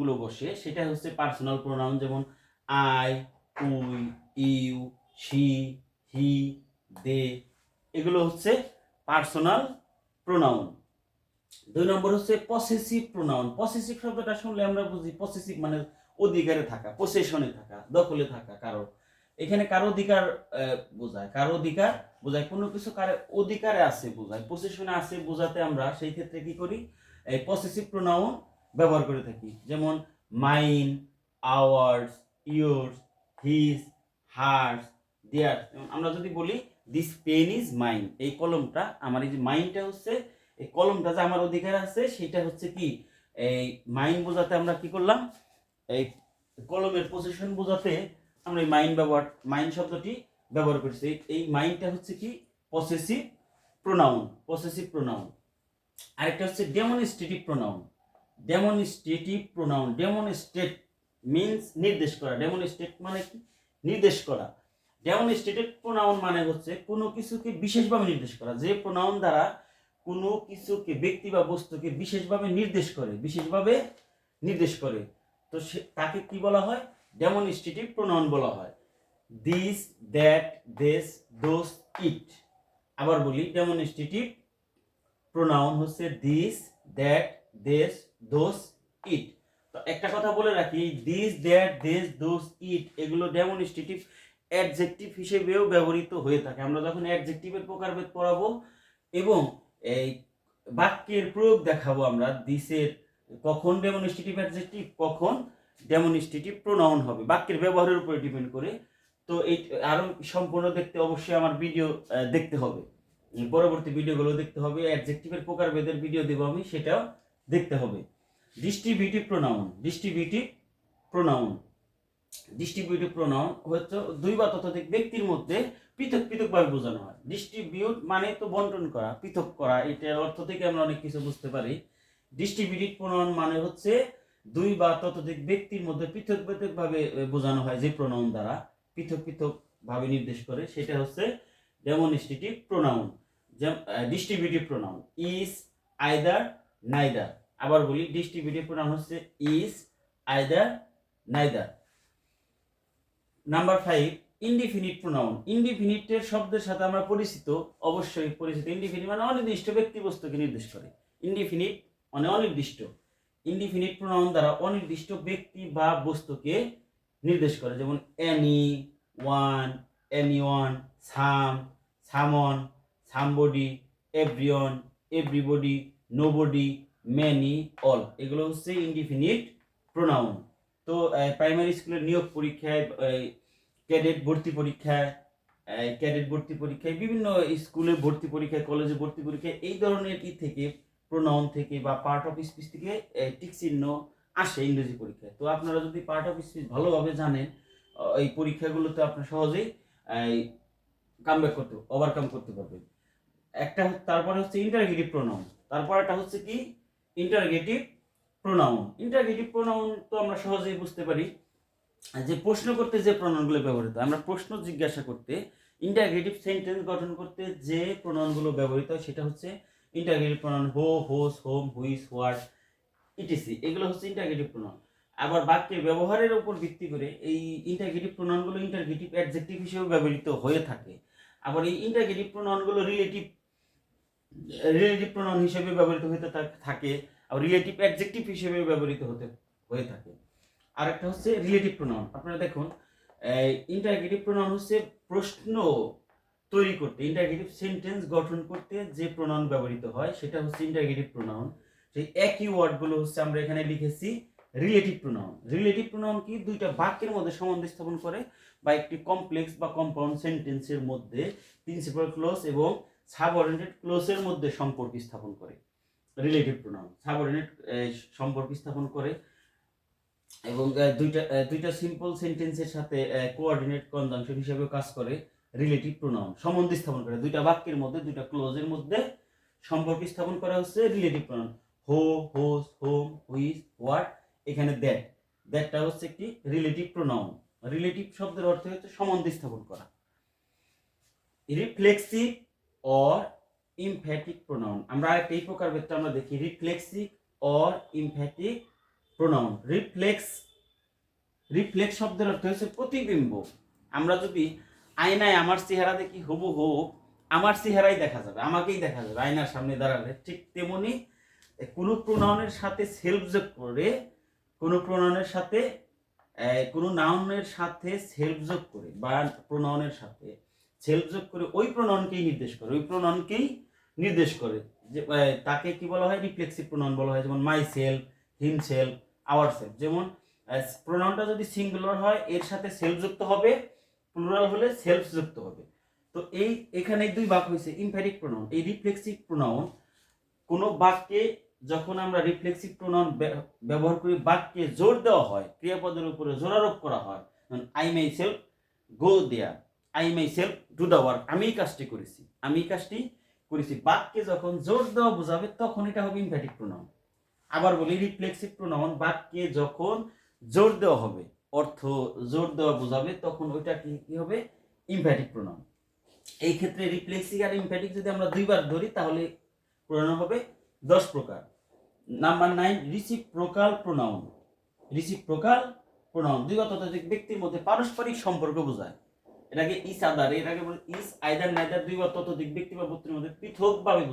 প্রোনাউনগুলো বসে সেটা হচ্ছে পার্সোনাল প্রোনাউন, যেমন আই, উই, ইউ, শি, হি, দে, এগুলো হচ্ছে পার্সোনাল প্রোনাউন। 2 নম্বর হচ্ছে পসেসিভ প্রোনাউন। পসেসিভ শব্দটা শুনলে আমরা বুঝি পসেসিভ মানে অধিকারে থাকা, পসেশনে থাকা, দখলে থাকা কারো। এখানে কারো অধিকার বোঝায়, কারো অধিকার বোঝায়, কোনো কিছু কারো অধিকারে আছে বোঝায়, পসেশনে আছে বোঝাতে আমরা সেই ক্ষেত্রে কি করি, এই পসেসিভ প্রোনাউন ব্যবহার করে থাকি। যেমন mine, ours, yours, his, hers, their. আমরা যদি বলি দিস পেন ইজ মাইন, এই কলমটা আমার, এই যে মাইনটা হচ্ছে এই কলমটা যে আমার অধিকার আছে, সেটা হচ্ছে কি এই মাইন বোঝাতে আমরা কি করলাম, এই কলমের পজিশন বোঝাতে আমরা এই মাইন শব্দটি ব্যবহার করছি। এই মাইনটা হচ্ছে কি পসেসিভ প্রোনাউন, পসেসিভ প্রোনাউন। আরেকটা হচ্ছে demonstrative pronoun. Demonstrative pronoun, demonstrate means নির্দেশ করা, ডেমনস্ট্রেট মানে কি নির্দেশ করা। ডেমনস্ট্রেটিভ প্রোনাউন মানে হচ্ছে কোনো কিছুকে বিশেষভাবে নির্দেশ করা, যে প্রোনাউন দ্বারা কোনো কিছুকে, ব্যক্তি বা বস্তুকে বিশেষভাবে নির্দেশ করে, তো তাকে কি বলা হয়, ডেমনস্ট্রেটিভ প্রোনাউন বলা হয়। দিস, দ্যাট, দেস, দোস, ইট। আবার বলি, ডেমনস্ট্রেটিভ প্রোনাউন হচ্ছে দিস, দ্যাট, দেস, দোস, ইট। তো একটা কথা বলে রাখি, দিস, দ্যাট, দেস, দোস, ইট এগুলো ডেমনস্ট্রেটিভ অ্যাডজেক্টিভ হিসেবেও ব্যবহৃত হয়ে থাকে। আমরা যখন অ্যাডজেক্টিভের প্রকারভেদ পড়াবো এবং এই বাক্যের প্রয়োগ দেখাবো, আমরা দিসের কখন ডেমনস্ট্রেটিভ অ্যাডজেক্টিভ, কখন ডেমনস্ট্রেটিভ প্রোনাউন হবে, বাক্যের ব্যবহারের উপরে ডিপেন্ড করে। তো এই আরো সম্পূর্ণ দেখতে অবশ্যই আমার ভিডিও দেখতে হবে, পরবর্তী ভিডিওগুলো দেখতে হবে, অ্যাডজেক্টিভের প্রকারভেদের ভিডিও দেব আমি, সেটাও দেখতে হবে। ডিস্ট্রিবিউটিভ প্রোনাউন, ডিস্ট্রিবিউটিভ প্রোনাউন হচ্ছে দুই বা ততোধিক ব্যক্তির মধ্যে পৃথকভাবে বোঝানো হয়। ডিস্ট্রিবিউট মানে তো বন্টন করা, পৃথক করা, এটার অর্থ থেকে আমরা অনেক কিছু বুঝতে পারি। ডিস্ট্রিবিউটিভ প্রোনাউন মানে হচ্ছে দুই বা ততোধিক ব্যক্তির মধ্যে পৃথকভাবে বোঝানো হয়, যে প্রোনাউন দ্বারা পৃথকভাবে নির্দেশ করে, সেটা হচ্ছে demonstrative pronoun. Distributive pronoun each, either, neither. আবার বলি, ডিস্ট্রিবিউটিভ প্রোনাউন হচ্ছে each, either, neither. Number 5, indefinite pronoun. ইনডিফিনিটের শব্দের সাথে আমরা অবশ্যই পরিচিত। ইনডিফিনিট মানে অনির্দিষ্ট ব্যক্তি বস্তুকে নির্দেশ করে। ইনডিফিনিট মানে অনির্দিষ্ট। ইনডিফিনিট প্রোনাউন দ্বারা অনির্দিষ্ট ব্যক্তি বা বস্তুকে নির্দেশ করে, যেমন এনি, ওয়ান, এনিওয়ান, সাম, সামন, somebody, everyone, everybody, nobody, many, all. এগুলো হচ্ছে ইনডিফিনিট প্রোনাউন। তো প্রাইমারি স্কুলের নিয়োগ পরীক্ষায়, ক্যাডেট ভর্তি পরীক্ষায়, বিভিন্ন স্কুলে ভর্তি পরীক্ষায়, কলেজে ভর্তি পরীক্ষায় এই ধরনের থেকে প্রোনাউন থেকে বা পার্ট অফ স্পিচ থেকে টিক চিহ্ন আসে ইংরেজি পরীক্ষায়। তো আপনারা যদি পার্ট অফ স্পিচ ভালোভাবে জানেন, এই পরীক্ষাগুলোতে আপনারা সহজেই ওভারকাম করতে পারবেন। তারপরে হচ্ছে ইন্টারগেটিভ প্রোনাউন। তারপর একটা হচ্ছে কি ইন্টারগেটিভ প্রোনাউন। ইন্টারগেটিভ প্রোনাউন তো আমরা সহজেই বুঝতে পারি, যে প্রশ্ন করতে যে প্রোনাউনগুলো ব্যবহৃত, আমরা প্রশ্ন জিজ্ঞাসা করতে, ইন্টারগেটিভ সেন্টেন্স গঠন করতে যে প্রোনাউনগুলো ব্যবহৃত হয়, সেটা হচ্ছে ইন্টারগেটিভ প্রোনাউন। হো, হোস, হোম, হুইচ, হোয়াট, ইটিসি, এগুলো হচ্ছে ইন্টারগেটিভ প্রোনাউন। আবার বাক্যের ব্যবহারের উপর ভিত্তি করে এই ইন্টারগেটিভ প্রোনাউনগুলো ইন্টারগেটিভ অ্যাডজেক্টিভ হিসেবে ব্যবহৃত হয়ে থাকে। আবার এই ইন্টারগেটিভ প্রোনাউনগুলো রিলেটিভ প্রোনাউন হিসেবে ব্যবহৃত হতে থাকে, আর রিলেটিভ অ্যাডজেক্টিভ হিসেবে ব্যবহৃত হয়ে থাকে। আরেকটা হচ্ছে রিলেটিভ প্রোনাউন। আপনারা দেখুন, ইন্টারগেটিভ প্রোনাউন হচ্ছে প্রশ্ন তৈরি করতে, ইন্টারগেটিভ সেন্টেন্স গঠন করতে যে প্রোনাউন ব্যবহৃত হয়, সেটা হচ্ছে ইন্টারগেটিভ প্রোনাউন। সেই একই ওয়ার্ডগুলো হচ্ছে আমরা এখানে লিখেছি রিলেটিভ প্রোনাউন। রিলেটিভ প্রোনাউন কি দুইটা বাক্যের মধ্যে সম্বন্ধ স্থাপন করে, বা একটি কমপ্লেক্স বা কম্পাউন্ড সেন্টেন্সের মধ্যে প্রিন্সিপাল ক্লজ এবং সাবঅর্ডিনেট ক্লজের মধ্যে সম্পর্ক স্থাপন করে। রিলেটিভ প্রোনাউন সাবঅর্ডিনেট সম্পর্ক স্থাপন করে, এবং দুইটা সিম্পল সেন্টেন্সের সাথে কোঅর্ডিনেট কনজাংশন হিসেবে কাজ করে। রিলেটিভ প্রোনাউন সম্বন্ধ স্থাপন করে, দুইটা বাক্যের মধ্যে, দুইটা ক্লজের মধ্যে সম্পর্ক স্থাপন করা হচ্ছে রিলেটিভ প্রোনাউন। হো, হোস, হোম, হুইচ, হোয়াট, এখানে দ্যাটটা হচ্ছে একটি রিলেটিভ প্রোনাউন। রিলেটিভ শব্দের অর্থ হচ্ছে সম্বন্ধ স্থাপন করা। Reflexive or emphatic pronoun. আমরা এই প্রকারভেদটা আমরা দেখি, reflexive or emphatic pronoun. Reflex শব্দের অর্থ হচ্ছে প্রতিবিম্ব। আমরা যদি আয়নায় আমার চেহারা দেখি হুবহু আমার চেহারাই দেখা যাবে, আমাকেই দেখা যাবে আয়নার সামনে দাঁড়ালে, ঠিক তেমনি কোনো প্রোনাউনের সাথে সেলফ যোগ করে, কোনো প্রোনাউনের সাথে কোনো নাউনের সাথে সেলফ যোগ করে বা প্রোনাউনের সাথে সেলফ যোগ করে ওই প্রোনাউনকেই নির্দেশ করে যে তাকে কি বলা হয়, রিফ্লেক্সিভ প্রোনাউন বলা হয়। যেমন my self, him self, our self. যেমন প্রোনাউনটা যদি সিঙ্গুলার হয় এর সাথে সেলফ যুক্ত হবে, প্লুরাল হলে সেলফ যুক্ত হবে। তো এখানে দুই ভাগ হয়েছে ইমপ্যারিক প্রোনাউন। এই রিফ্লেক্সিভ প্রোনাউন কোনো বাক্যে যখন আমরা রিফ্লেক্সিভ প্রোনাউন ব্যবহার করি, বাক্যে জোর দেওয়া হয়, ক্রিয়াপদের উপরে জোরারোপ করা হয়। I myself go there, I myself do the work, আমি এই কাজটি করেছি। বাক্যে যখন জোর দেওয়া বোঝাবে তখন এটা হবে ইমপ্যারিক প্রোনাউন। আবার বলি, রিফ্লেক্সিভ প্রোনাউন বাক্যে যখন জোর দেওয়া হবে, অর্থ জোর দেওয়া বোঝাবে, তখন ওইটা কি হবে, ইমপ্যারিক প্রোনাউন। এই ক্ষেত্রে রিফ্লেক্সিভ আর ইমপ্যারিক যদি আমরা দুইবার ধরি তাহলে প্রোনাউন হবে 10 প্রকার। Number 9, reciprocal pronoun. দুই বা ততোধিক ব্যক্তির মধ্যে পারস্পরিক সম্পর্ক বোঝায়। এটাকে ইস আদার, এর আগে বলে ইস আইদার নাইদার, দুই বা ততোধিক ব্যক্তি বা ব্যক্তির মধ্যে পৃথকভাবে